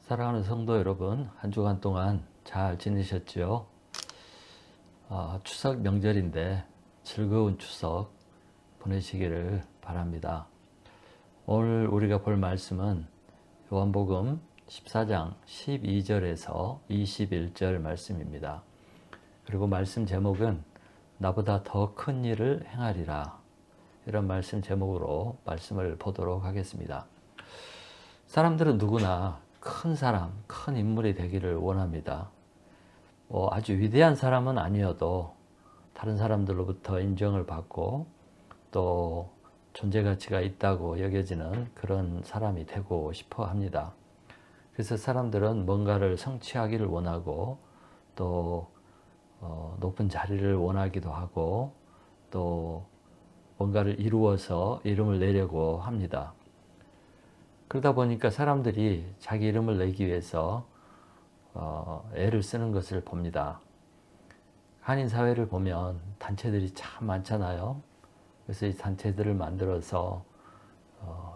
사랑하는 성도 여러분, 한 주간 동안 잘 지내셨지요? 추석 명절인데 즐거운 추석 보내시기를 바랍니다. 오늘 우리가 볼 말씀은 요한복음 14장 12절에서 21절 말씀입니다. 그리고 말씀 제목은 나보다 더 큰 일을 행하리라. 이런 말씀 제목으로 말씀을 보도록 하겠습니다. 사람들은 누구나 큰 사람, 큰 인물이 되기를 원합니다. 아주 위대한 사람은 아니어도 다른 사람들로부터 인정을 받고 또 존재 가치가 있다고 여겨지는 그런 사람이 되고 싶어 합니다. 그래서 사람들은 뭔가를 성취하기를 원하고 또 높은 자리를 원하기도 하고 또 뭔가를 이루어서 이름을 내려고 합니다. 그러다 보니까 사람들이 자기 이름을 내기 위해서 애를 쓰는 것을 봅니다. 한인 사회를 보면 단체들이 참 많잖아요. 그래서 이 단체들을 만들어서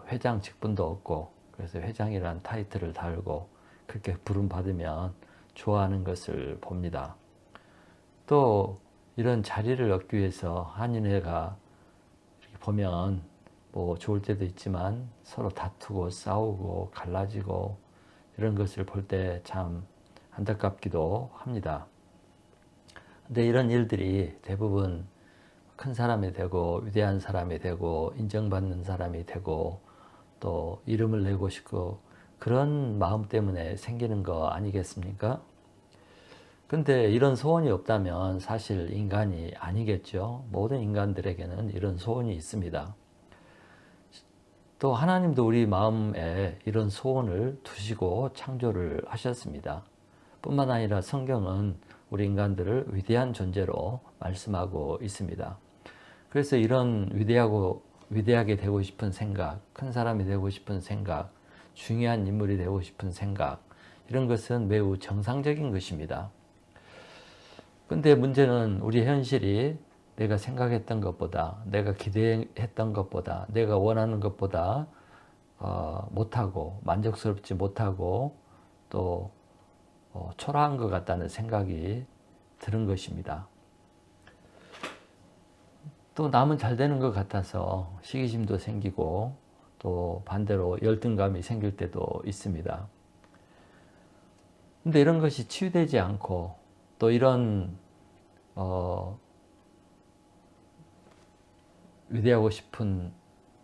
회장 직분도 얻고 그래서 회장이라는 타이틀을 달고 그렇게 부름 받으면 좋아하는 것을 봅니다. 또 이런 자리를 얻기 위해서 한인회가 이렇게 보면 뭐 좋을 때도 있지만 서로 다투고 싸우고 갈라지고 이런 것을 볼 때 참 안타깝기도 합니다. 근데 이런 일들이 대부분 큰 사람이 되고 위대한 사람이 되고 인정받는 사람이 되고 또 이름을 내고 싶고 그런 마음 때문에 생기는 거 아니겠습니까? 근데 이런 소원이 없다면 사실 인간이 아니겠죠. 모든 인간들에게는 이런 소원이 있습니다. 또 하나님도 우리 마음에 이런 소원을 두시고 창조를 하셨습니다. 뿐만 아니라 성경은 우리 인간들을 위대한 존재로 말씀하고 있습니다. 그래서 이런 위대하게 되고 싶은 생각, 큰 사람이 되고 싶은 생각, 중요한 인물이 되고 싶은 생각, 이런 것은 매우 정상적인 것입니다. 근데 문제는 우리 현실이 내가 생각했던 것보다, 내가 기대했던 것보다, 내가 원하는 것보다 못하고 만족스럽지 못하고 또 초라한 것 같다는 생각이 드는 것입니다. 또 남은 잘 되는 것 같아서 시기심도 생기고 또 반대로 열등감이 생길 때도 있습니다. 근데 이런 것이 치유되지 않고 또 이런 위대하고 싶은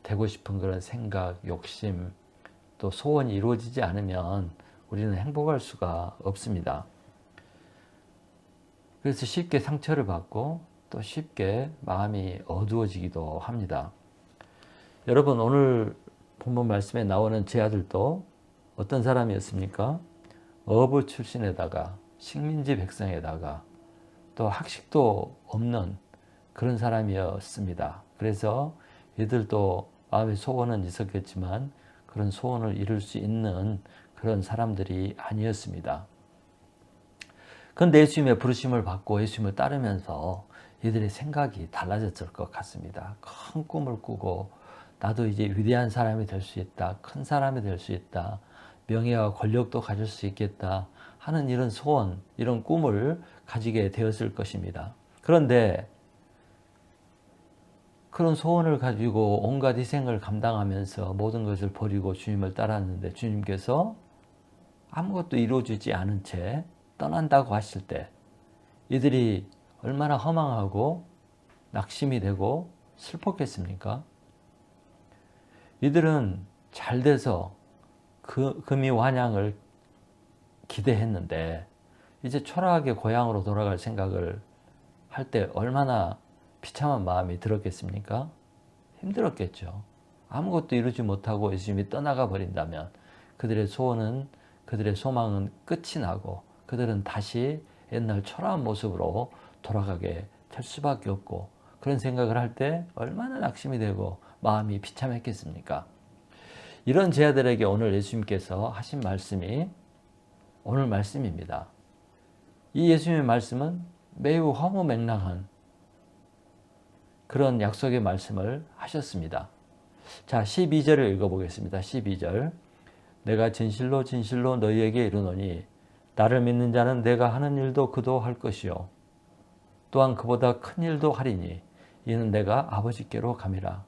되고 싶은 그런 생각, 욕심 또 소원이 이루어지지 않으면 우리는 행복할 수가 없습니다. 그래서 쉽게 상처를 받고 또 쉽게 마음이 어두워지기도 합니다. 여러분 오늘 본문 말씀에 나오는 제 아들도 어떤 사람이었습니까? 어부 출신에다가 식민지 백성에다가 또 학식도 없는 그런 사람이었습니다. 그래서 이들도 마음의 소원은 있었겠지만 그런 소원을 이룰 수 있는 그런 사람들이 아니었습니다. 그런데 예수님의 부르심을 받고 예수님을 따르면서 이들의 생각이 달라졌을 것 같습니다. 큰 꿈을 꾸고 나도 이제 위대한 사람이 될 수 있다. 큰 사람이 될 수 있다. 명예와 권력도 가질 수 있겠다 하는 이런 소원, 이런 꿈을 가지게 되었을 것입니다. 그런데 그런 소원을 가지고 온갖 희생을 감당하면서 모든 것을 버리고 주님을 따랐는데 주님께서 아무것도 이루어지지 않은 채 떠난다고 하실 때 이들이 얼마나 허망하고 낙심이 되고 슬펐겠습니까? 이들은 잘 돼서 금이 환향을 기대했는데 이제 초라하게 고향으로 돌아갈 생각을 할 때 얼마나 비참한 마음이 들었겠습니까? 힘들었겠죠. 아무것도 이루지 못하고 예수님이 떠나가 버린다면 그들의 소원은, 그들의 소망은 끝이 나고 그들은 다시 옛날 초라한 모습으로 돌아가게 될 수밖에 없고 그런 생각을 할 때 얼마나 낙심이 되고 마음이 비참했겠습니까? 이런 제자들에게 오늘 예수님께서 하신 말씀이 오늘 말씀입니다. 이 예수님의 말씀은 매우 허무맹랑한 그런 약속의 말씀을 하셨습니다. 자, 12절을 읽어보겠습니다. 12절. 내가 진실로 진실로 너희에게 이르노니 나를 믿는 자는 내가 하는 일도 그도 할 것이요 또한 그보다 큰 일도 하리니 이는 내가 아버지께로 감이라.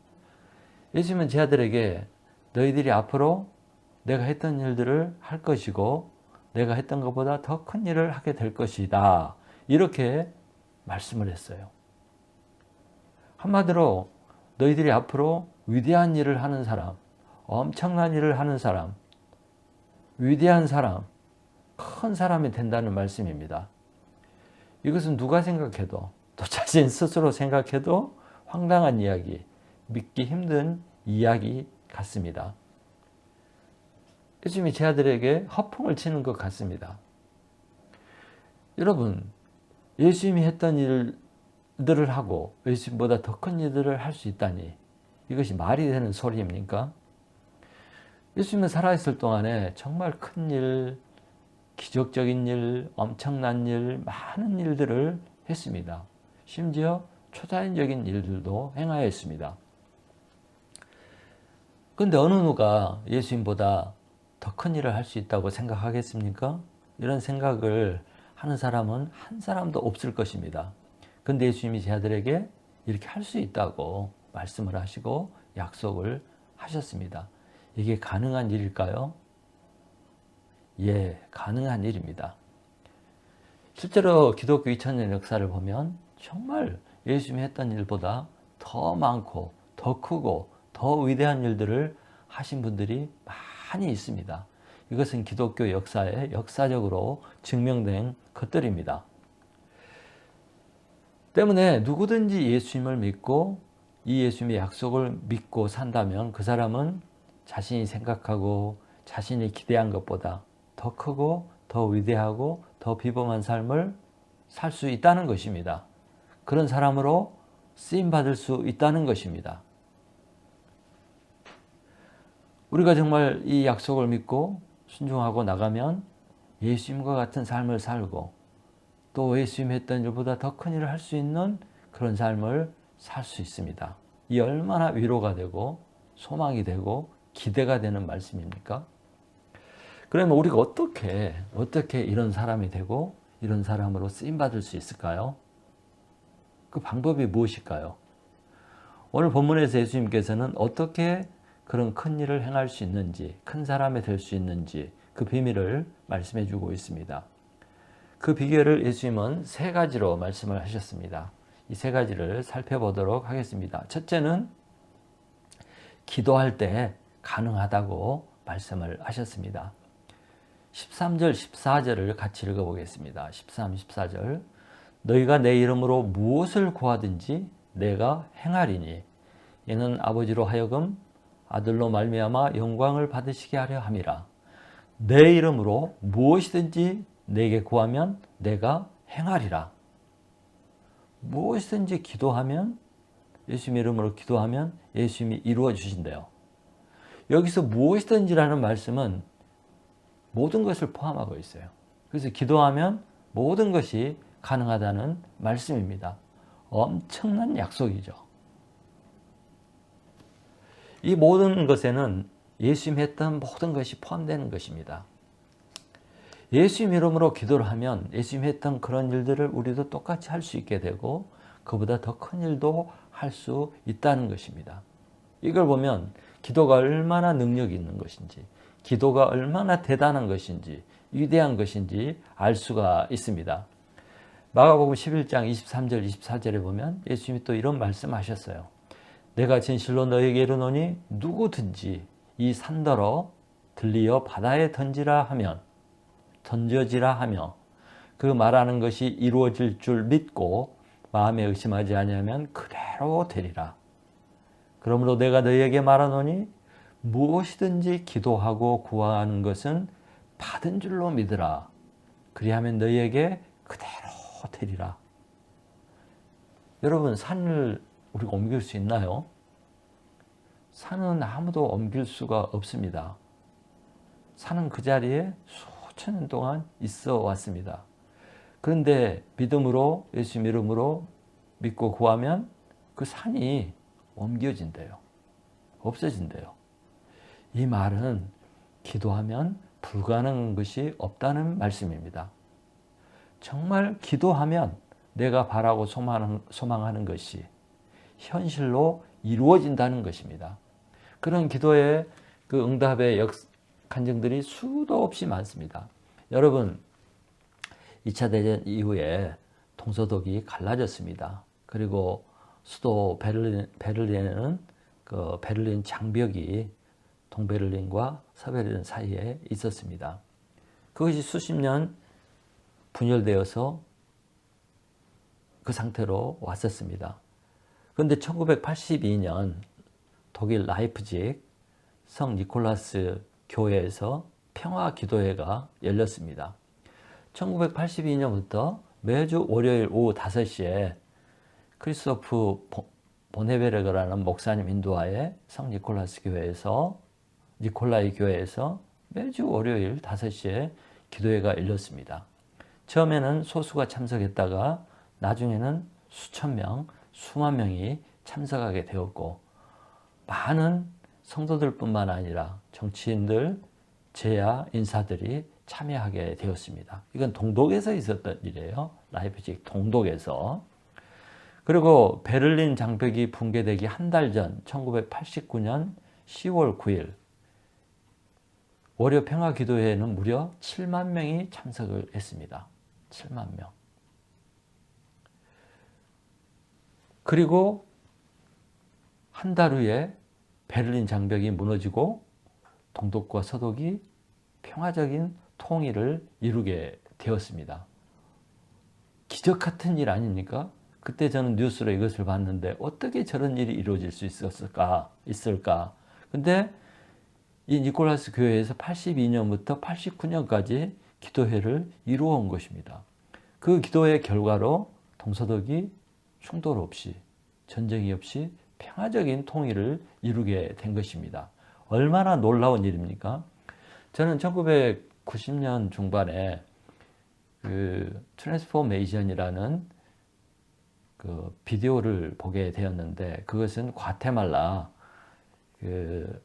예수님은 제 아들에게 너희들이 앞으로 내가 했던 일들을 할 것이고 내가 했던 것보다 더 큰 일을 하게 될 것이다. 이렇게 말씀을 했어요. 한마디로 너희들이 앞으로 위대한 일을 하는 사람, 엄청난 일을 하는 사람, 위대한 사람, 큰 사람이 된다는 말씀입니다. 이것은 누가 생각해도 또 자신 스스로 생각해도 황당한 이야기, 믿기 힘든 이야기 같습니다. 예수님이 제 아들에게 허풍을 치는 것 같습니다. 여러분, 예수님이 했던 일들을 하고 예수님보다 더 큰 일들을 할 수 있다니 이것이 말이 되는 소리입니까? 예수님은 살아있을 동안에 정말 큰 일, 기적적인 일, 엄청난 일, 많은 일들을 했습니다. 심지어 초자연적인 일들도 행하였습니다. 그런데 어느 누가 예수님보다 더 큰 일을 할 수 있다고 생각하겠습니까? 이런 생각을 하는 사람은 한 사람도 없을 것입니다. 그런데 예수님이 제 아들에게 이렇게 할 수 있다고 말씀을 하시고 약속을 하셨습니다. 이게 가능한 일일까요? 예, 가능한 일입니다. 실제로 기독교 2000년 역사를 보면 정말 예수님이 했던 일보다 더 많고 더 크고 더 위대한 일들을 하신 분들이 많이 있습니다. 이것은 기독교 역사에 역사적으로 증명된 것들입니다. 때문에 누구든지 예수님을 믿고 이 예수님의 약속을 믿고 산다면 그 사람은 자신이 생각하고 자신이 기대한 것보다 더 크고 더 위대하고 더 비범한 삶을 살 수 있다는 것입니다. 그런 사람으로 쓰임받을 수 있다는 것입니다. 우리가 정말 이 약속을 믿고 순종하고 나가면 예수님과 같은 삶을 살고 또 예수님이 했던 일보다 더 큰 일을 할 수 있는 그런 삶을 살 수 있습니다. 이 얼마나 위로가 되고 소망이 되고 기대가 되는 말씀입니까? 그러면 우리가 어떻게 이런 사람이 되고 이런 사람으로 쓰임받을 수 있을까요? 그 방법이 무엇일까요? 오늘 본문에서 예수님께서는 어떻게 그런 큰 일을 행할 수 있는지, 큰 사람이 될 수 있는지 그 비밀을 말씀해 주고 있습니다. 그 비결을 예수님은 세 가지로 말씀을 하셨습니다. 이 세 가지를 살펴보도록 하겠습니다. 첫째는 기도할 때 가능하다고 말씀을 하셨습니다. 13절, 14절을 같이 읽어보겠습니다. 13, 14절. 너희가 내 이름으로 무엇을 구하든지 내가 행하리니 이는 아버지로 하여금 아들로 말미암아 영광을 받으시게 하려 함이라. 내 이름으로 무엇이든지 내게 구하면 내가 행하리라. 무엇이든지 기도하면 예수님 이름으로 기도하면 예수님이 이루어 주신대요. 여기서 무엇이든지라는 말씀은 모든 것을 포함하고 있어요. 그래서 기도하면 모든 것이 가능하다는 말씀입니다. 엄청난 약속이죠. 이 모든 것에는 예수님 했던 모든 것이 포함되는 것입니다. 예수님 이름으로 기도를 하면 예수님 했던 그런 일들을 우리도 똑같이 할 수 있게 되고 그보다 더 큰 일도 할 수 있다는 것입니다. 이걸 보면 기도가 얼마나 능력이 있는 것인지 기도가 얼마나 대단한 것인지 위대한 것인지 알 수가 있습니다. 마가복음 11장 23절 24절에 보면 예수님이 또 이런 말씀하셨어요. 내가 진실로 너에게 이르노니 누구든지 이 산더러 들리어 바다에 던져지라 하며 그 말하는 것이 이루어질 줄 믿고 마음에 의심하지 아니하면 그대로 되리라. 그러므로 내가 너희에게 말하노니 무엇이든지 기도하고 구하는 것은 받은 줄로 믿으라. 그리하면 너희에게 그대로 되리라. 여러분, 산을 우리가 옮길 수 있나요? 산은 아무도 옮길 수가 없습니다. 산은 그 자리에 수천 년 동안 있어 왔습니다. 그런데 믿음으로 예수님 이름으로 믿고 구하면 그 산이 옮겨진대요. 없어진대요. 이 말은 기도하면 불가능한 것이 없다는 말씀입니다. 정말 기도하면 내가 바라고 소망하는 것이 현실로 이루어진다는 것입니다. 그런 기도의 그 응답의 간증들이 수도 없이 많습니다. 여러분, 2차 대전 이후에 동서독이 갈라졌습니다. 그리고 수도 베를린에는 그 베를린 장벽이 동베를린과 서베를린 사이에 있었습니다. 그것이 수십 년 분열되어서 그 상태로 왔었습니다. 그런데 1982년 독일 라이프직 성 니콜라스 교회에서 평화 기도회가 열렸습니다. 1982년부터 매주 월요일 오후 5시에 크리스토프 보네베르그라는 목사님 인도하에 성 니콜라스 교회에서 니콜라이 교회에서 매주 월요일 5시에 기도회가 열렸습니다. 처음에는 소수가 참석했다가 나중에는 수천 명, 수만 명이 참석하게 되었고 많은 성도들뿐만 아니라 정치인들, 제야 인사들이 참여하게 되었습니다. 이건 동독에서 있었던 일이에요. 라이프직 동독에서. 그리고 베를린 장벽이 붕괴되기 한 달 전 1989년 10월 9일 월요 평화 기도회에는 무려 7만 명이 참석을 했습니다. 7만 명. 그리고 한 달 후에 베를린 장벽이 무너지고 동독과 서독이 평화적인 통일을 이루게 되었습니다. 기적 같은 일 아닙니까? 그때 저는 뉴스로 이것을 봤는데 어떻게 저런 일이 이루어질 수 있을까? 근데 이 니콜라스 교회에서 82년부터 89년까지 기도회를 이루어온 것입니다. 그 기도회 결과로 동서독이 충돌 없이 전쟁이 없이 평화적인 통일을 이루게 된 것입니다. 얼마나 놀라운 일입니까? 저는 1990년 중반에 그 트랜스포메이션이라는 그 비디오를 보게 되었는데 그것은 과테말라 그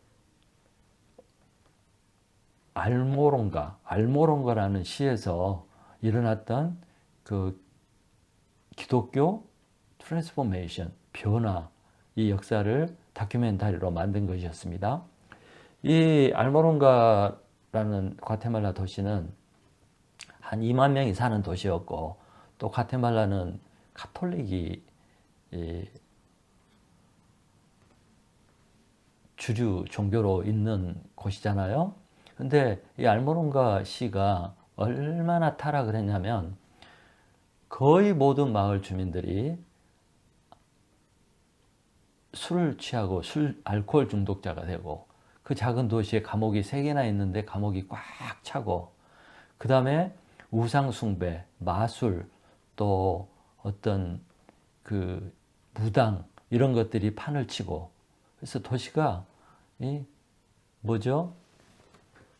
알모론가라는 시에서 일어났던 그 기독교 트랜스포메이션 변화 이 역사를 다큐멘터리로 만든 것이었습니다. 이 알모론가라는 과테말라 도시는 한 2만 명이 사는 도시였고 또 과테말라는 카톨릭이 주류 종교로 있는 곳이잖아요. 근데 이 알모론가 시가 얼마나 타락을 했냐면 거의 모든 마을 주민들이 술을 취하고 알코올 중독자가 되고 그 작은 도시에 감옥이 3개나 있는데 감옥이 꽉 차고 그 다음에 우상 숭배, 마술 또 어떤 그 무당 이런 것들이 판을 치고 그래서 도시가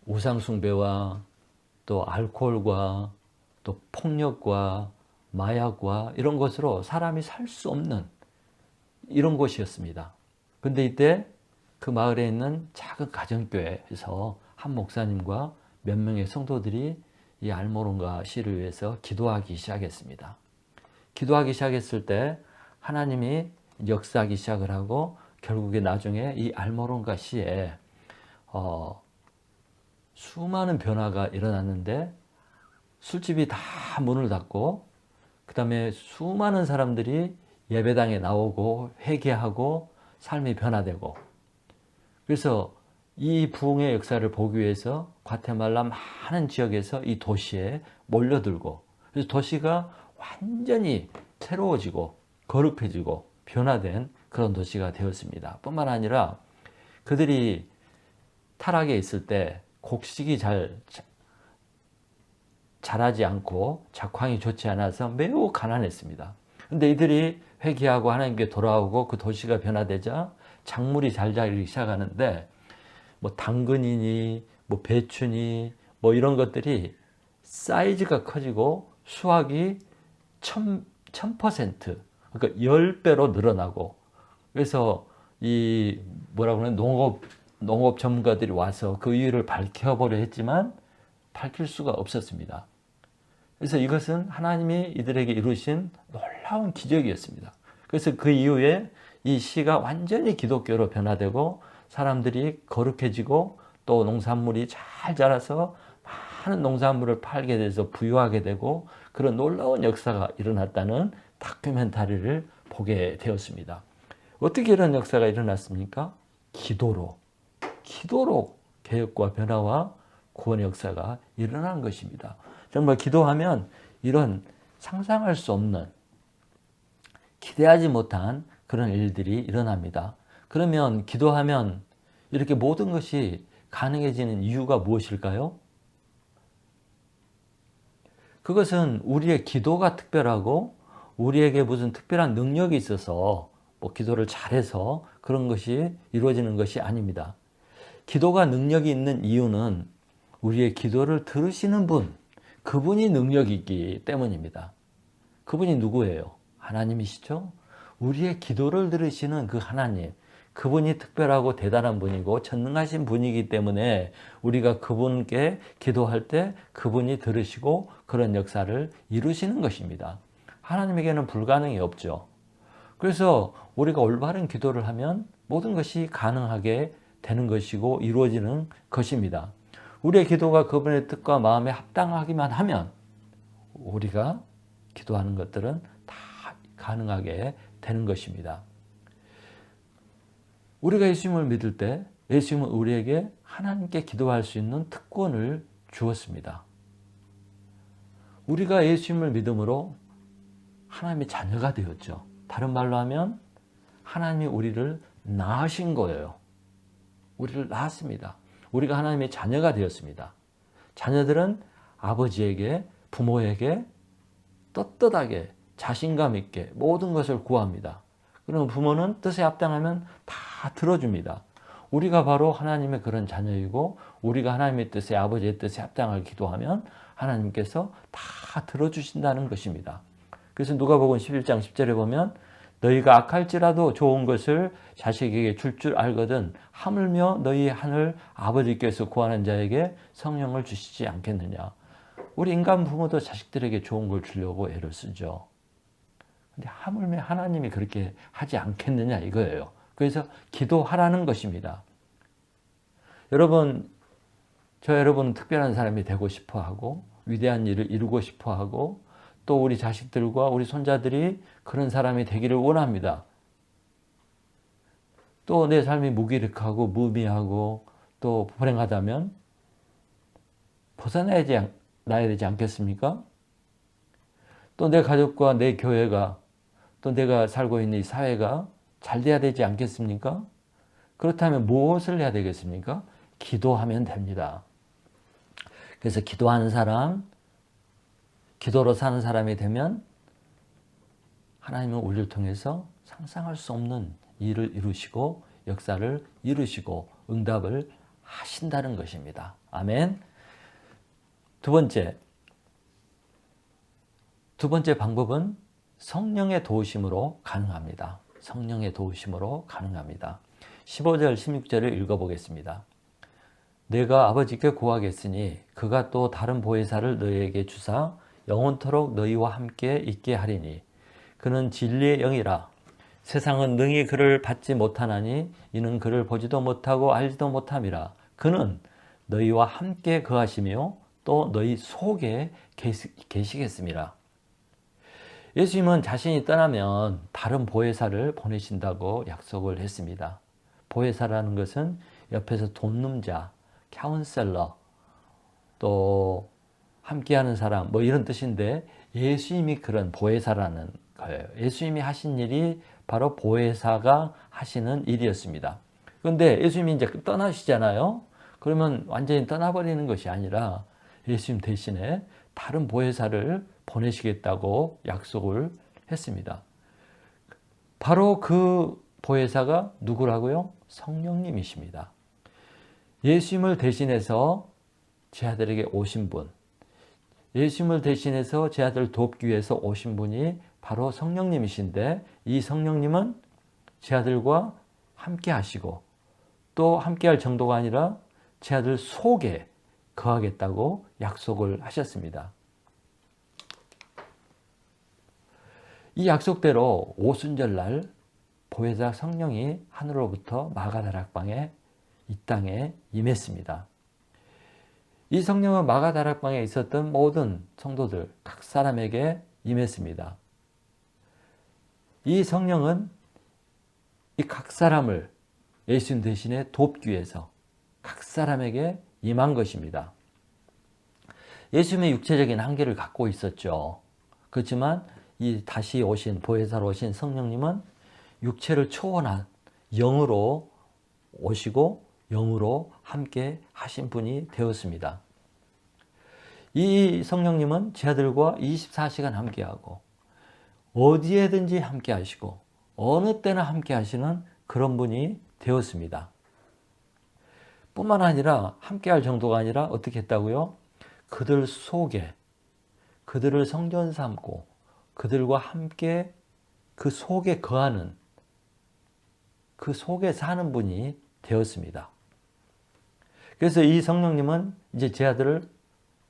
우상 숭배와 또 알코올과 또 폭력과 마약과 이런 것으로 사람이 살 수 없는 이런 곳이었습니다. 근데 이때 그 마을에 있는 작은 가정교회에서 한 목사님과 몇 명의 성도들이 이 알모론가 시를 위해서 기도하기 시작했습니다. 기도하기 시작했을 때 하나님이 역사하기 시작을 하고 결국에 나중에 이 알모론가 시에 수많은 변화가 일어났는데 술집이 다 문을 닫고 그 다음에 수많은 사람들이 예배당에 나오고 회개하고 삶이 변화되고 그래서 이 부흥의 역사를 보기 위해서 과테말라 많은 지역에서 이 도시에 몰려들고 그래서 도시가 완전히 새로워지고 거룩해지고 변화된 그런 도시가 되었습니다. 뿐만 아니라 그들이 타락에 있을 때 곡식이 자라지 않고 작황이 좋지 않아서 매우 가난했습니다. 근데 이들이 회개하고 하나님께 돌아오고 그 도시가 변화되자 작물이 잘 자라기 시작하는데 뭐 당근이니 뭐 배추니 뭐 이런 것들이 사이즈가 커지고 수확이 1000% 그러니까 10배로 늘어나고 그래서 이 뭐라고 하면 농업 농업 전문가들이 와서 그 이유를 밝혀보려 했지만 밝힐 수가 없었습니다. 그래서 이것은 하나님이 이들에게 이루신 놀라운 기적이었습니다. 그래서 그 이후에 이 시가 완전히 기독교로 변화되고 사람들이 거룩해지고 또 농산물이 잘 자라서 많은 농산물을 팔게 돼서 부유하게 되고 그런 놀라운 역사가 일어났다는 다큐멘터리를 보게 되었습니다. 어떻게 이런 역사가 일어났습니까? 기도로 개혁과 변화와 구원의 역사가 일어난 것입니다. 정말 기도하면 이런 상상할 수 없는 기대하지 못한 그런 일들이 일어납니다. 그러면 기도하면 이렇게 모든 것이 가능해지는 이유가 무엇일까요? 그것은 우리의 기도가 특별하고 우리에게 무슨 특별한 능력이 있어서 뭐 기도를 잘해서 그런 것이 이루어지는 것이 아닙니다. 기도가 능력이 있는 이유는 우리의 기도를 들으시는 분, 그분이 능력이 있기 때문입니다. 그분이 누구예요? 하나님이시죠? 우리의 기도를 들으시는 그 하나님, 그분이 특별하고 대단한 분이고 전능하신 분이기 때문에 우리가 그분께 기도할 때 그분이 들으시고 그런 역사를 이루시는 것입니다. 하나님에게는 불가능이 없죠. 그래서 우리가 올바른 기도를 하면 모든 것이 가능하게 되는 것이고 이루어지는 것입니다. 우리의 기도가 그분의 뜻과 마음에 합당하기만 하면 우리가 기도하는 것들은 다 가능하게 되는 것입니다. 우리가 예수님을 믿을 때 예수님은 우리에게 하나님께 기도할 수 있는 특권을 주었습니다. 우리가 예수님을 믿음으로 하나님의 자녀가 되었죠. 다른 말로 하면 하나님이 우리를 낳으신 거예요. 우리를 낳았습니다. 우리가 하나님의 자녀가 되었습니다. 자녀들은 아버지에게, 부모에게 떳떳하게 자신감 있게 모든 것을 구합니다. 그러면 부모는 뜻에 합당하면 다 들어줍니다. 우리가 바로 하나님의 그런 자녀이고 우리가 하나님의 뜻에 아버지의 뜻에 합당하게 기도하면 하나님께서 다 들어주신다는 것입니다. 그래서 누가복음 11장 10절에 보면 너희가 악할지라도 좋은 것을 자식에게 줄 알거든 하물며 너희 하늘 아버지께서 구하는 자에게 성령을 주시지 않겠느냐. 우리 인간 부모도 자식들에게 좋은 걸 주려고 애를 쓰죠. 근데 하물며 하나님이 그렇게 하지 않겠느냐 이거예요. 그래서 기도하라는 것입니다. 여러분, 여러분은 특별한 사람이 되고 싶어 하고 위대한 일을 이루고 싶어 하고 또 우리 자식들과 우리 손자들이 그런 사람이 되기를 원합니다. 또 내 삶이 무기력하고 무미하고 또 불행하다면 벗어나야 되지 않겠습니까? 또 내 가족과 내 교회가 또 내가 살고 있는 이 사회가 잘 돼야 되지 않겠습니까? 그렇다면 무엇을 해야 되겠습니까? 기도하면 됩니다. 그래서 기도하는 사람, 기도로 사는 사람이 되면 하나님은 우리를 통해서 상상할 수 없는 일을 이루시고 역사를 이루시고 응답을 하신다는 것입니다. 아멘. 두 번째 방법은 성령의 도우심으로 가능합니다. 성령의 도우심으로 가능합니다. 15절 16절을 읽어보겠습니다. 내가 아버지께 구하겠으니 그가 또 다른 보혜사를 너희에게 주사 영원토록 너희와 함께 있게 하리니 그는 진리의 영이라. 세상은 능히 그를 받지 못하나니 이는 그를 보지도 못하고 알지도 못함이라. 그는 너희와 함께 거하시며 또 너희 속에 계시겠습니다. 예수님은 자신이 떠나면 다른 보혜사를 보내신다고 약속을 했습니다. 보혜사라는 것은 옆에서 돕는 자, 카운셀러, 또 함께하는 사람 뭐 이런 뜻인데 예수님이 그런 보혜사라는 거예요. 예수님이 하신 일이 바로 보혜사가 하시는 일이었습니다. 그런데 예수님이 이제 떠나시잖아요. 그러면 완전히 떠나버리는 것이 아니라 예수님 대신에 다른 보혜사를 보내시겠다고 약속을 했습니다. 바로 그 보혜사가 누구라고요? 성령님이십니다. 예수님을 대신해서 제 아들에게 오신 분, 예수님을 대신해서 제 아들을 돕기 위해서 오신 분이 바로 성령님이신데 이 성령님은 제 아들과 함께 하시고 또 함께할 정도가 아니라 제 아들 속에 거하겠다고 약속을 하셨습니다. 이 약속대로 오순절날 보혜사 성령이 하늘로부터 마가다락방에 이 땅에 임했습니다. 이 성령은 마가다락방에 있었던 모든 성도들 각 사람에게 임했습니다. 이 성령은 이 각 사람을 예수님 대신에 돕기 위해서 각 사람에게 임한 것입니다. 예수님의 육체적인 한계를 갖고 있었죠. 그렇지만 이 다시 오신 보혜사로 오신 성령님은 육체를 초월한 영으로 오시고 영으로 함께 하신 분이 되었습니다. 이 성령님은 제 아들과 24시간 함께하고 어디에든지 함께 하시고 어느 때나 함께 하시는 그런 분이 되었습니다. 뿐만 아니라 함께할 정도가 아니라 어떻게 했다고요? 그들 속에 그들을 성전 삼고 그들과 함께 그 속에 거하는 그 속에 사는 분이 되었습니다. 그래서 이 성령님은 이제 제 아들을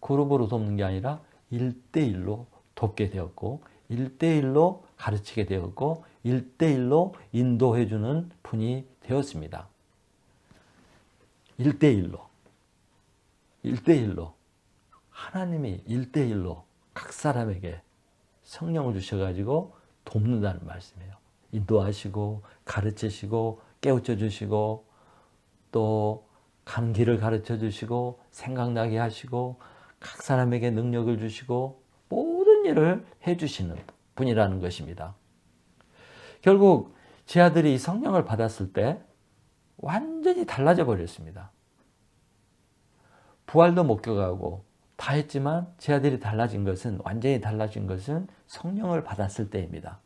그룹으로 돕는 게 아니라 1대1로 돕게 되었고 1대1로 가르치게 되었고 1대1로 인도해 주는 분이 되었습니다. 1대1로 하나님이 1대1로 각 사람에게 성령을 주셔가지고 돕는다는 말씀이에요. 인도하시고 가르치시고 깨우쳐 주시고 또 가는 길을 가르쳐 주시고 생각나게 하시고 각 사람에게 능력을 주시고 모든 일을 해주시는 분이라는 것입니다. 결국 제 아들이 성령을 받았을 때 완전히 달라져 버렸습니다. 부활도 목격하고 다 했지만 제 아들이 완전히 달라진 것은 성령을 받았을 때입니다.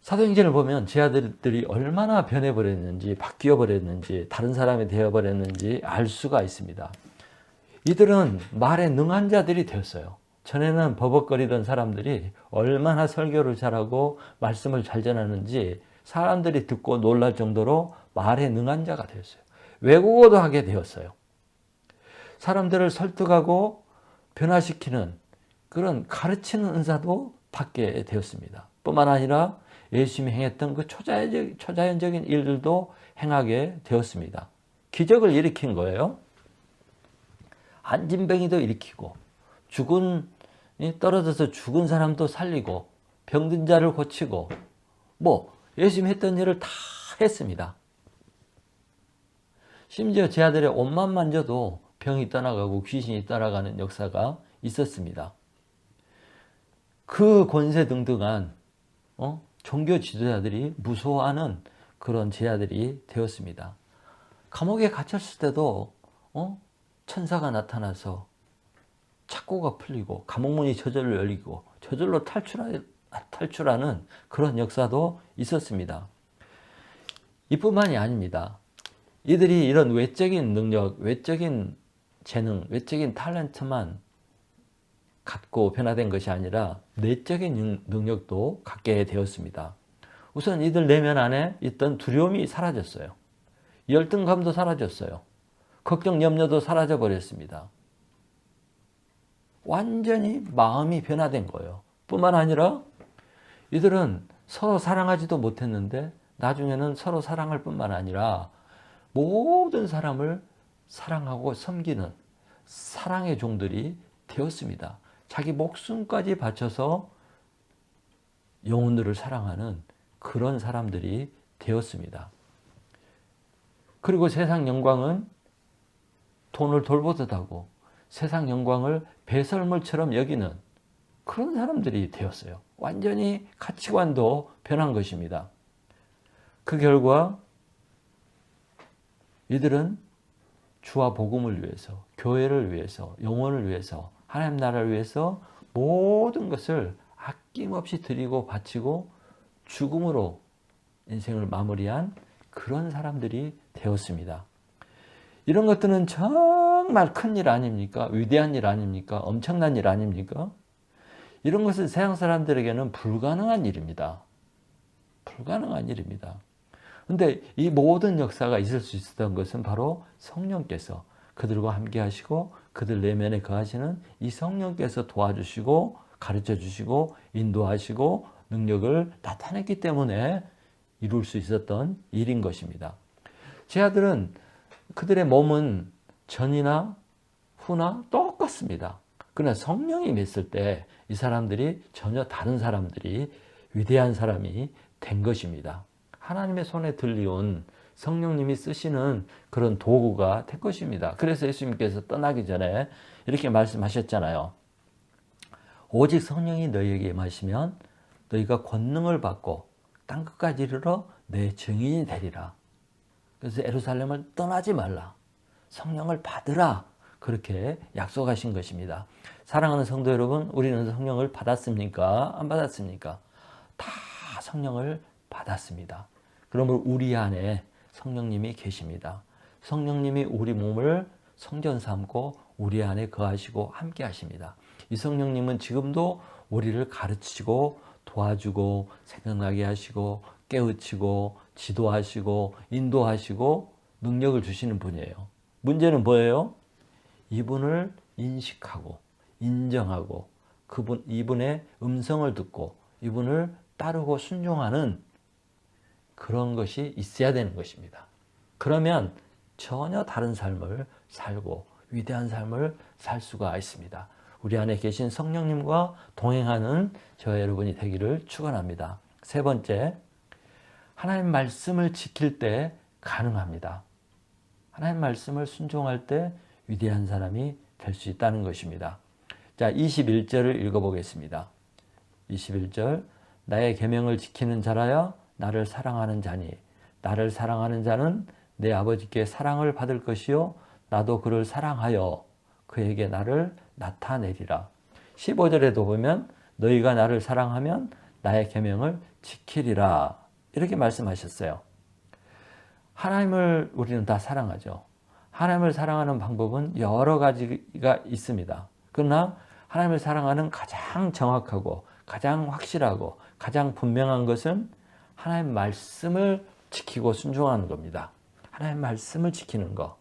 사도행전을 보면 제 아들들이 얼마나 변해버렸는지 바뀌어버렸는지 다른 사람이 되어버렸는지 알 수가 있습니다. 이들은 말에 능한 자들이 되었어요. 전에는 버벅거리던 사람들이 얼마나 설교를 잘하고 말씀을 잘 전하는지 사람들이 듣고 놀랄 정도로 말에 능한 자가 되었어요. 외국어도 하게 되었어요. 사람들을 설득하고 변화시키는 그런 가르치는 은사도 받게 되었습니다. 뿐만 아니라 예수님이 행했던 그 초자연적인 일들도 행하게 되었습니다. 기적을 일으킨 거예요. 안진뱅이도 일으키고 떨어져서 죽은 사람도 살리고 병든 자를 고치고 예수님이 했던 일을 다 했습니다. 심지어 제 아들의 옷만 만져도 병이 떠나가고 귀신이 떠나가는 역사가 있었습니다. 그 권세등등한 종교 지도자들이 무서워하는 그런 제 아들이 되었습니다. 감옥에 갇혔을 때도 천사가 나타나서 착고가 풀리고 감옥문이 저절로 열리고 저절로 탈출하는 그런 역사도 있었습니다. 이뿐만이 아닙니다. 이들이 이런 외적인 능력, 외적인 재능, 외적인 탤런트만 갖고 변화된 것이 아니라 내적인 능력도 갖게 되었습니다. 우선 이들 내면 안에 있던 두려움이 사라졌어요. 열등감도 사라졌어요. 걱정, 염려도 사라져 버렸습니다. 완전히 마음이 변화된 거예요. 뿐만 아니라 이들은 서로 사랑하지도 못했는데 나중에는 서로 사랑할 뿐만 아니라 모든 사람을 사랑하고 섬기는 사랑의 종들이 되었습니다. 자기 목숨까지 바쳐서 영혼들을 사랑하는 그런 사람들이 되었습니다. 그리고 세상 영광은 돈을 돌보듯 하고 세상 영광을 배설물처럼 여기는 그런 사람들이 되었어요. 완전히 가치관도 변한 것입니다. 그 결과 이들은 주와 복음을 위해서, 교회를 위해서, 영혼을 위해서, 하나님 나라를 위해서 모든 것을 아낌없이 드리고 바치고 죽음으로 인생을 마무리한 그런 사람들이 되었습니다. 이런 것들은 정말 큰 일 아닙니까? 위대한 일 아닙니까? 엄청난 일 아닙니까? 이런 것은 세상 사람들에게는 불가능한 일입니다. 불가능한 일입니다. 근데 이 모든 역사가 있을 수 있었던 것은 바로 성령께서 그들과 함께 하시고 그들 내면에 거하시는 이 성령께서 도와주시고 가르쳐 주시고 인도하시고 능력을 나타냈기 때문에 이룰 수 있었던 일인 것입니다. 제 아들은 그들의 몸은 전이나 후나 똑같습니다. 그러나 성령이 임했을 때 이 사람들이 전혀 다른 사람들이 위대한 사람이 된 것입니다. 하나님의 손에 들려온 성령님이 쓰시는 그런 도구가 된 것입니다. 그래서 예수님께서 떠나기 전에 이렇게 말씀하셨잖아요. 오직 성령이 너희에게 임하시면 너희가 권능을 받고 땅끝까지 이르러 내 증인이 되리라. 그래서 예루살렘을 떠나지 말라. 성령을 받으라. 그렇게 약속하신 것입니다. 사랑하는 성도 여러분, 우리는 성령을 받았습니까? 안 받았습니까? 다 성령을 받았습니다. 그러므로 우리 안에 성령님이 계십니다. 성령님이 우리 몸을 성전 삼고 우리 안에 거하시고 함께 하십니다. 이 성령님은 지금도 우리를 가르치고 도와주고 생각나게 하시고 깨우치고 지도하시고 인도하시고 능력을 주시는 분이에요. 문제는 뭐예요? 이분을 인식하고 인정하고 이분의 음성을 듣고 이분을 따르고 순종하는 그런 것이 있어야 되는 것입니다. 그러면 전혀 다른 삶을 살고 위대한 삶을 살 수가 있습니다. 우리 안에 계신 성령님과 동행하는 저와 여러분이 되기를 축원합니다. 세 번째, 하나님 말씀을 지킬 때 가능합니다. 하나님 말씀을 순종할 때 위대한 사람이 될 수 있다는 것입니다. 자, 21절을 읽어보겠습니다. 21절, 나의 계명을 지키는 자라야 나를 사랑하는 자니 나를 사랑하는 자는 내 아버지께 사랑을 받을 것이요 나도 그를 사랑하여 그에게 나를 나타내리라. 15절에도 보면 너희가 나를 사랑하면 나의 계명을 지키리라. 이렇게 말씀하셨어요. 하나님을 우리는 다 사랑하죠. 하나님을 사랑하는 방법은 여러 가지가 있습니다. 그러나 하나님을 사랑하는 가장 정확하고 가장 확실하고 가장 분명한 것은 하나님 말씀을 지키고 순종하는 겁니다. 하나님 말씀을 지키는 것.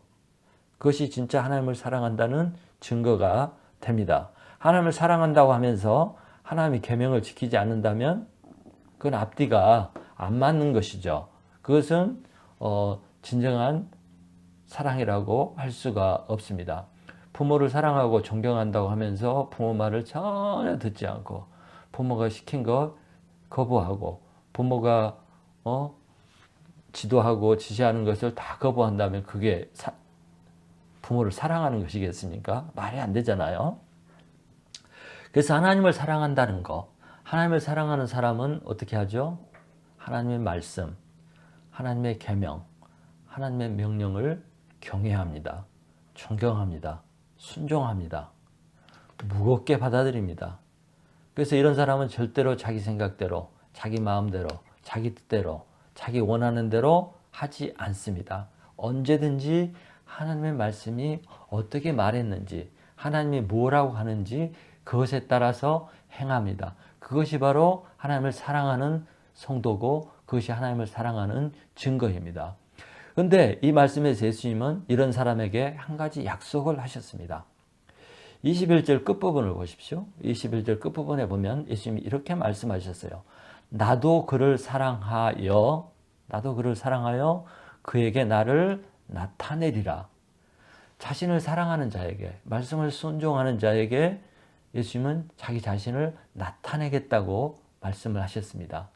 그것이 진짜 하나님을 사랑한다는 증거가 됩니다. 하나님을 사랑한다고 하면서 하나님의 계명을 지키지 않는다면 그건 앞뒤가 안 맞는 것이죠. 그것은 진정한 사랑이라고 할 수가 없습니다. 부모를 사랑하고 존경한다고 하면서 부모 말을 전혀 듣지 않고 부모가 시킨 것 거부하고 부모가 지도하고 지시하는 것을 다 거부한다면 그게 부모를 사랑하는 것이겠습니까? 말이 안 되잖아요. 그래서 하나님을 사랑한다는 거, 하나님을 사랑하는 사람은 어떻게 하죠? 하나님의 말씀, 하나님의 계명, 하나님의 명령을 경외합니다. 존경합니다. 순종합니다. 무겁게 받아들입니다. 그래서 이런 사람은 절대로 자기 생각대로, 자기 마음대로, 자기 뜻대로, 자기 원하는 대로 하지 않습니다. 언제든지 하나님의 말씀이 어떻게 말했는지, 하나님이 뭐라고 하는지 그것에 따라서 행합니다. 그것이 바로 하나님을 사랑하는 성도고 그것이 하나님을 사랑하는 증거입니다. 그런데 이 말씀에서 예수님은 이런 사람에게 한 가지 약속을 하셨습니다. 21절 끝부분을 보십시오. 21절 끝부분에 보면 예수님이 이렇게 말씀하셨어요. 나도 그를 사랑하여 그에게 나를 나타내리라. 자신을 사랑하는 자에게, 말씀을 순종하는 자에게 예수님은 자기 자신을 나타내겠다고 말씀을 하셨습니다.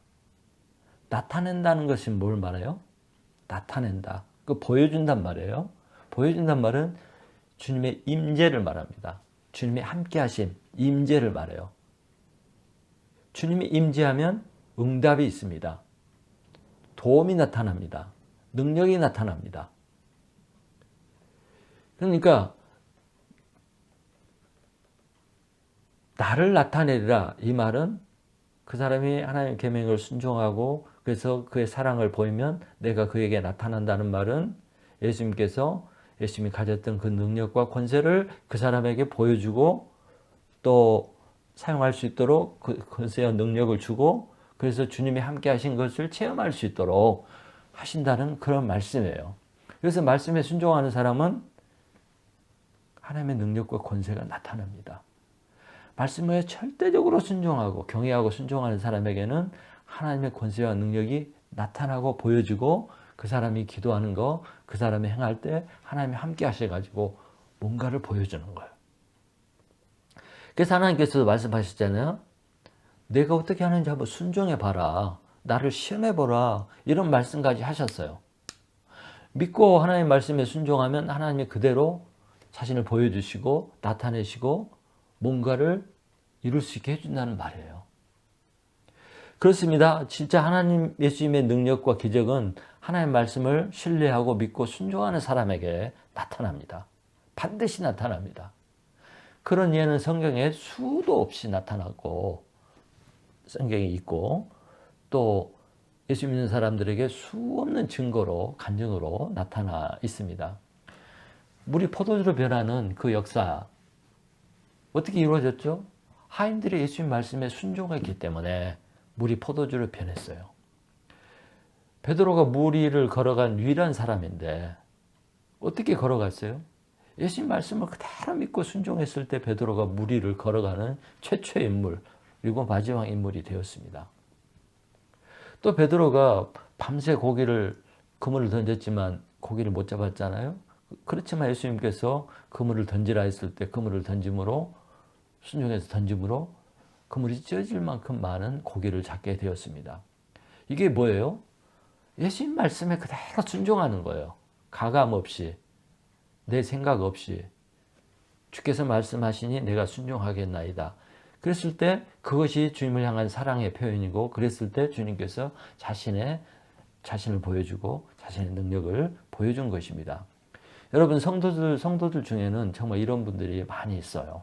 나타낸다는 것이 뭘 말해요? 나타낸다. 그 보여준단 말이에요. 보여준단 말은 주님의 임재를 말합니다. 주님의 함께하심, 임재를 말해요. 주님이 임재하면 응답이 있습니다. 도움이 나타납니다. 능력이 나타납니다. 그러니까 나를 나타내리라 이 말은 그 사람이 하나님의 계명을 순종하고 그래서 그의 사랑을 보이면 내가 그에게 나타난다는 말은 예수님이 가졌던 그 능력과 권세를 그 사람에게 보여주고 또 사용할 수 있도록 그 권세와 능력을 주고 그래서 주님이 함께 하신 것을 체험할 수 있도록 하신다는 그런 말씀이에요. 그래서 말씀에 순종하는 사람은 하나님의 능력과 권세가 나타납니다. 말씀에 절대적으로 순종하고 경외하고 순종하는 사람에게는 하나님의 권세와 능력이 나타나고 보여지고 그 사람이 기도하는 거, 그 사람이 행할 때 하나님이 함께 하셔가지고 뭔가를 보여주는 거예요. 그래서 하나님께서도 말씀하셨잖아요. 내가 어떻게 하는지 한번 순종해봐라. 나를 시험해보라. 이런 말씀까지 하셨어요. 믿고 하나님의 말씀에 순종하면 하나님이 그대로 자신을 보여주시고 나타내시고 뭔가를 이룰 수 있게 해준다는 말이에요. 그렇습니다. 진짜 하나님 예수님의 능력과 기적은 하나님의 말씀을 신뢰하고 믿고 순종하는 사람에게 나타납니다. 반드시 나타납니다. 그런 예는 성경에 수도 없이 나타나고 성경에 있고 또 예수 믿는 사람들에게 수 없는 증거로 간증으로 나타나 있습니다. 물이 포도주로 변하는 그 역사 어떻게 이루어졌죠? 하인들이 예수님 말씀에 순종했기 때문에 물이 포도주로 변했어요. 베드로가 물 위를 걸어간 유일한 사람인데 어떻게 걸어갔어요? 예수님 말씀을 그대로 믿고 순종했을 때 베드로가 물 위를 걸어가는 최초의 인물 그리고 마지막 인물이 되었습니다. 또 베드로가 밤새 그물을 던졌지만 고기를 못 잡았잖아요. 그렇지만 예수님께서 그물을 던지라 했을 때 그물을 던짐으로 순종해서 던짐으로 그물이 찢어질 만큼 많은 고기를 잡게 되었습니다. 이게 뭐예요? 예수님 말씀에 그대로 순종하는 거예요. 가감 없이 내 생각 없이 주께서 말씀하시니 내가 순종하겠나이다. 그랬을 때 그것이 주님을 향한 사랑의 표현이고 그랬을 때 주님께서 자신을 보여주고 자신의 능력을 보여준 것입니다. 여러분 성도들 중에는 정말 이런 분들이 많이 있어요.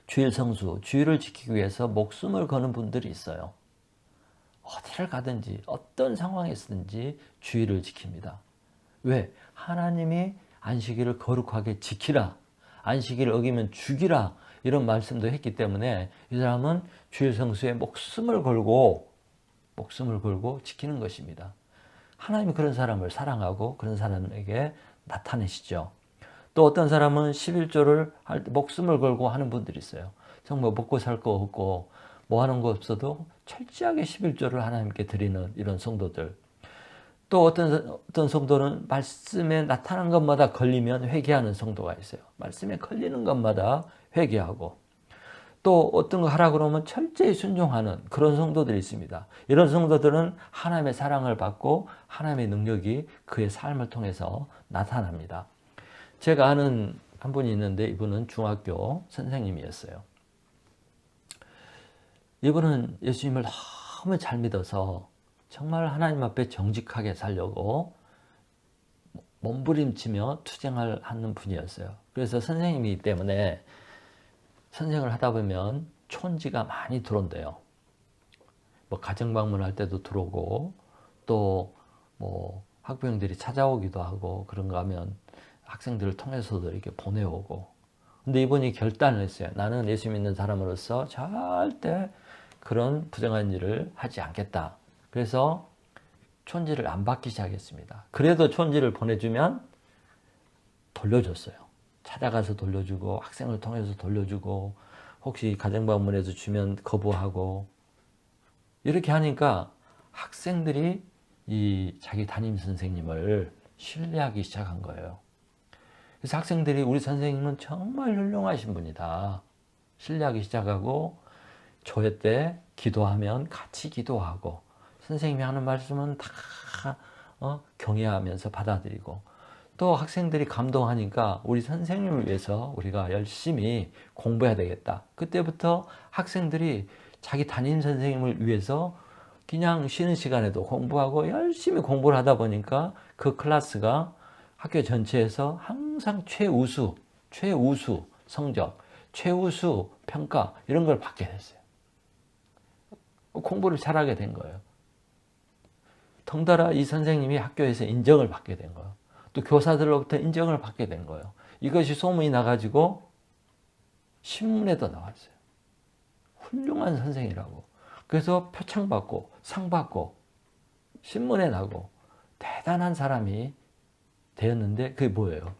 주일 성수, 주일을 지키기 위해서 목숨을 거는 분들이 있어요. 어디를 가든지 어떤 상황에 있든지 주일을 지킵니다. 왜? 하나님이 안식일을 거룩하게 지키라. 안식일을 어기면 죽이라. 이런 말씀도 했기 때문에 이 사람은 주일 성수에 목숨을 걸고 지키는 것입니다. 하나님이 그런 사람을 사랑하고 그런 사람에게 나타내시죠. 또 어떤 사람은 11조를 할 때 목숨을 걸고 하는 분들이 있어요. 정말 먹고 살 거 없고 뭐 하는 거 없어도 철저하게 11조를 하나님께 드리는 이런 성도들. 또 어떤 성도는 말씀에 나타난 것마다 걸리면 회개하는 성도가 있어요. 말씀에 걸리는 것마다 회개하고 또 어떤 거 하라 그러면 철저히 순종하는 그런 성도들이 있습니다. 이런 성도들은 하나님의 사랑을 받고 하나님의 능력이 그의 삶을 통해서 나타납니다. 제가 아는 한 분이 있는데 이분은 중학교 선생님이었어요. 이분은 예수님을 너무 잘 믿어서 정말 하나님 앞에 정직하게 살려고 몸부림치며 투쟁을 하는 분이었어요. 그래서 선생님이기 때문에 선생을 하다 보면 촌지가 많이 들어온대요. 뭐 가정 방문할 때도 들어오고 또 뭐 학부형들이 찾아오기도 하고 그런가 하면 학생들을 통해서도 이렇게 보내오고. 근데 이분이 결단을 했어요. 나는 예수 믿는 사람으로서 절대 그런 부정한 일을 하지 않겠다. 그래서 촌지를 안 받기 시작했습니다. 그래도 촌지를 보내주면 돌려줬어요. 찾아가서 돌려주고 학생을 통해서 돌려주고 혹시 가정방문해서 주면 거부하고 이렇게 하니까 학생들이 이 자기 담임 선생님을 신뢰하기 시작한 거예요. 그래서 학생들이 우리 선생님은 정말 훌륭하신 분이다. 신뢰하기 시작하고 조회 때 기도하면 같이 기도하고 선생님이 하는 말씀은 다 경외하면서 받아들이고 또 학생들이 감동하니까 우리 선생님을 위해서 우리가 열심히 공부해야 되겠다. 그때부터 학생들이 자기 담임 선생님을 위해서 그냥 쉬는 시간에도 공부하고 열심히 공부를 하다 보니까 그 클래스가 학교 전체에서 항상 최우수 성적, 최우수 평가 이런 걸 받게 됐어요. 공부를 잘하게 된 거예요. 덩달아 이 선생님이 학교에서 인정을 받게 된 거예요. 또 교사들로부터 인정을 받게 된 거예요. 이것이 소문이 나가지고 신문에도 나왔어요. 훌륭한 선생이라고. 그래서 표창 받고 상 받고 신문에 나고 대단한 사람이 되었는데 그게 뭐예요?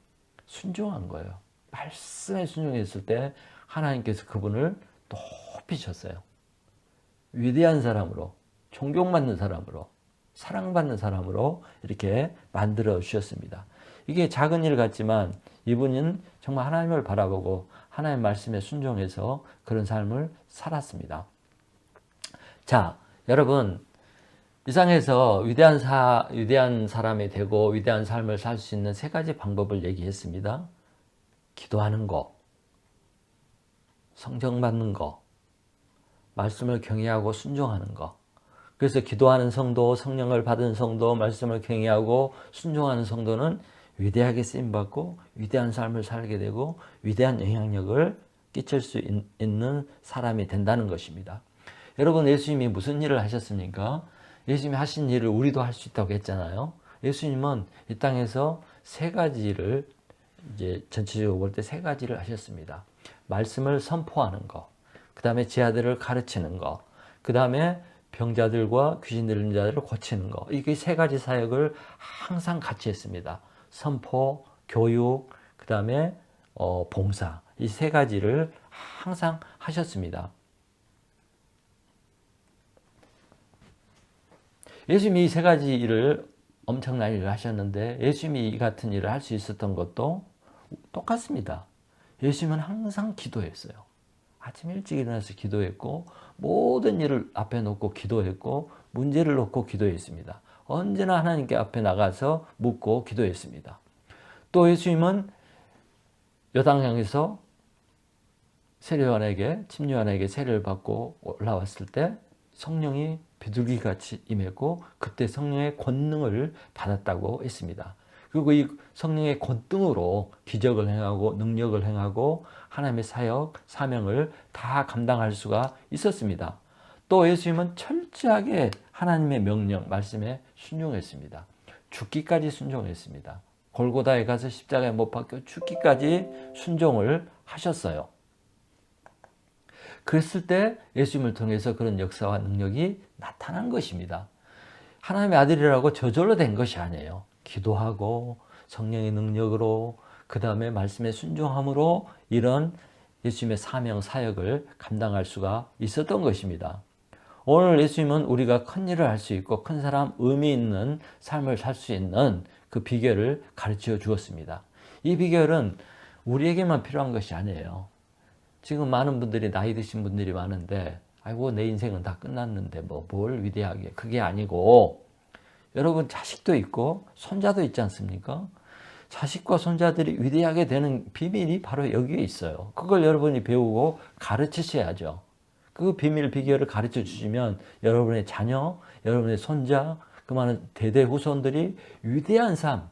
순종한 거예요. 말씀에 순종했을 때 하나님께서 그분을 높이셨어요. 위대한 사람으로, 존경받는 사람으로, 사랑받는 사람으로 이렇게 만들어 주셨습니다. 이게 작은 일 같지만 이분은 정말 하나님을 바라보고 하나님의 말씀에 순종해서 그런 삶을 살았습니다. 자, 여러분, 이 상에서 위대한 사람이 되고 위대한 삶을 살 수 있는 세 가지 방법을 얘기했습니다. 기도하는 거, 성령 받는 거, 말씀을 경외하고 순종하는 거. 그래서 기도하는 성도, 성령을 받은 성도, 말씀을 경외하고 순종하는 성도는 위대하게 쓰임받고 위대한 삶을 살게 되고 위대한 영향력을 끼칠 수 있는 사람이 된다는 것입니다. 여러분, 예수님이 무슨 일을 하셨습니까? 예수님이 하신 일을 우리도 할 수 있다고 했잖아요. 예수님은 이 땅에서 세 가지를 이제 전체적으로 볼 때 세 가지를 하셨습니다. 말씀을 선포하는 거, 그 다음에 제 아들을 가르치는 거, 그 다음에 병자들과 귀신 들린 자들을 고치는 거. 이게 세 가지 사역을 항상 같이 했습니다. 선포, 교육, 그 다음에 봉사. 이 세 가지를 항상 하셨습니다. 예수님이 이 세 가지 일을 엄청난 일을 하셨는데 예수님이 이 같은 일을 할 수 있었던 것도 똑같습니다. 예수님은 항상 기도했어요. 아침 일찍 일어나서 기도했고 모든 일을 앞에 놓고 기도했고 문제를 놓고 기도했습니다. 언제나 하나님께 앞에 나가서 묻고 기도했습니다. 또 예수님은 요단강에서 세례요한에게 침례요한에게 세례를 받고 올라왔을 때 성령이 비둘기같이 임했고 그때 성령의 권능을 받았다고 했습니다. 그리고 이 성령의 권능으로 기적을 행하고 능력을 행하고 하나님의 사역, 사명을 다 감당할 수가 있었습니다. 또 예수님은 철저하게 하나님의 명령, 말씀에 순종했습니다. 죽기까지 순종했습니다. 골고다에 가서 십자가에 못 박혀 죽기까지 순종을 하셨어요. 그랬을 때 예수님을 통해서 그런 역사와 능력이 나타난 것입니다. 하나님의 아들이라고 저절로 된 것이 아니에요. 기도하고 성령의 능력으로 그 다음에 말씀에 순종함으로 이런 예수님의 사명, 사역을 감당할 수가 있었던 것입니다. 오늘 예수님은 우리가 큰 일을 할 수 있고 큰 사람, 의미 있는 삶을 살 수 있는 그 비결을 가르쳐 주었습니다. 이 비결은 우리에게만 필요한 것이 아니에요. 지금 많은 분들이 나이 드신 분들이 많은데 아이고 내 인생은 다 끝났는데 뭘 위대하게, 그게 아니고 여러분 자식도 있고 손자도 있지 않습니까? 자식과 손자들이 위대하게 되는 비밀이 바로 여기에 있어요. 그걸 여러분이 배우고 가르치셔야죠. 그 비밀 비결을 가르쳐 주시면 여러분의 자녀, 여러분의 손자, 그 많은 대대 후손들이 위대한 삶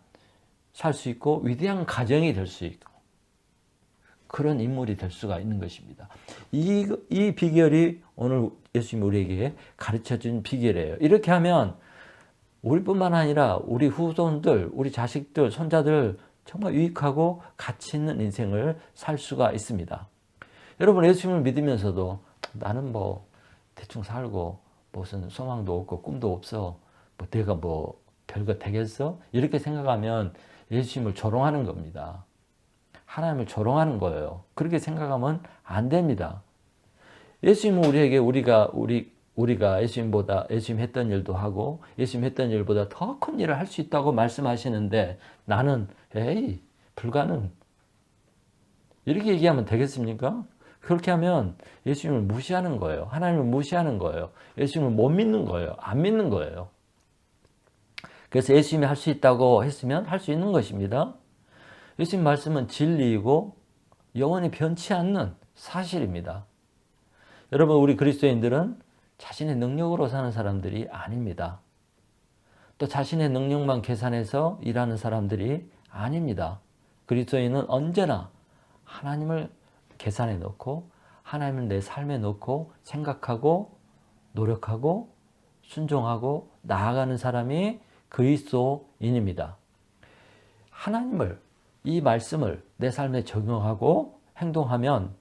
살 수 있고 위대한 가정이 될 수 있고 그런 인물이 될 수가 있는 것입니다. 이 비결이 오늘 예수님이 우리에게 가르쳐준 비결이에요. 이렇게 하면 우리뿐만 아니라 우리 후손들, 우리 자식들, 손자들 정말 유익하고 가치 있는 인생을 살 수가 있습니다. 여러분, 예수님을 믿으면서도 나는 대충 살고 무슨 소망도 없고 꿈도 없어. 내가 별거 되겠어? 이렇게 생각하면 예수님을 조롱하는 겁니다. 하나님을 조롱하는 거예요. 그렇게 생각하면 안 됩니다. 예수님은 우리가 예수님 했던 일도 하고 예수님 했던 일보다 더 큰 일을 할 수 있다고 말씀하시는데 나는 불가능. 이렇게 얘기하면 되겠습니까? 그렇게 하면 예수님을 무시하는 거예요. 하나님을 무시하는 거예요. 예수님을 못 믿는 거예요. 안 믿는 거예요. 그래서 예수님이 할 수 있다고 했으면 할 수 있는 것입니다. 예수님 말씀은 진리이고 영원히 변치 않는 사실입니다. 여러분, 우리 그리스도인들은 자신의 능력으로 사는 사람들이 아닙니다. 또 자신의 능력만 계산해서 일하는 사람들이 아닙니다. 그리스도인은 언제나 하나님을 계산해 놓고 하나님을 내 삶에 놓고 생각하고 노력하고 순종하고 나아가는 사람이 그리스도인입니다. 하나님을, 이 말씀을 내 삶에 적용하고 행동하면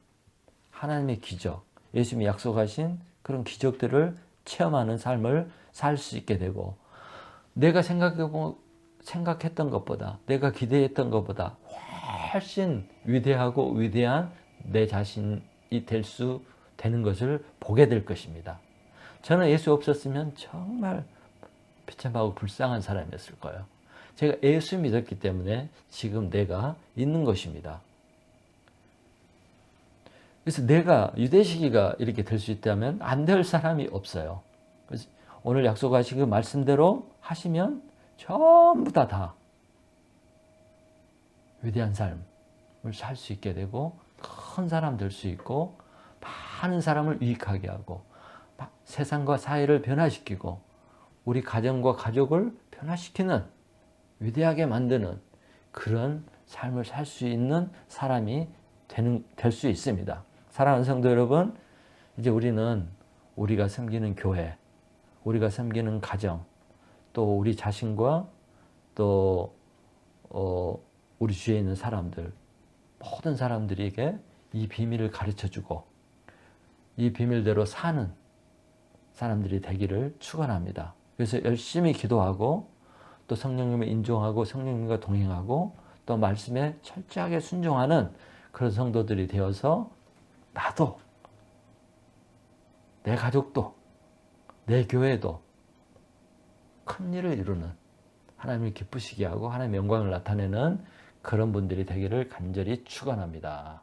하나님의 기적, 예수님이 약속하신 그런 기적들을 체험하는 삶을 살 수 있게 되고 내가 생각했던 것보다, 내가 기대했던 것보다 훨씬 위대하고 위대한 내 자신이 되는 것을 보게 될 것입니다. 저는 예수 없었으면 정말 비참하고 불쌍한 사람이었을 거예요. 제가 예수 믿었기 때문에 지금 내가 있는 것입니다. 그래서 내가 유대시기가 이렇게 될 수 있다면 안 될 사람이 없어요. 그래서 오늘 약속하신 그 말씀대로 하시면 전부 다 위대한 삶을 살 수 있게 되고 큰 사람 될 수 있고 많은 사람을 유익하게 하고 세상과 사회를 변화시키고 우리 가정과 가족을 변화시키는 위대하게 만드는 그런 삶을 살 수 있는 사람이 될 수 있습니다. 사랑하는 성도 여러분, 이제 우리는 우리가 섬기는 교회, 우리가 섬기는 가정, 또 우리 자신과 또 우리 주위에 있는 사람들, 모든 사람들에게 이 비밀을 가르쳐주고 이 비밀대로 사는 사람들이 되기를 축원합니다. 그래서 열심히 기도하고 또 성령님을 인정하고 성령님과 동행하고 또 말씀에 철저하게 순종하는 그런 성도들이 되어서 나도, 내 가족도, 내 교회도 큰 일을 이루는, 하나님을 기쁘시게 하고 하나님의 영광을 나타내는 그런 분들이 되기를 간절히 축원합니다.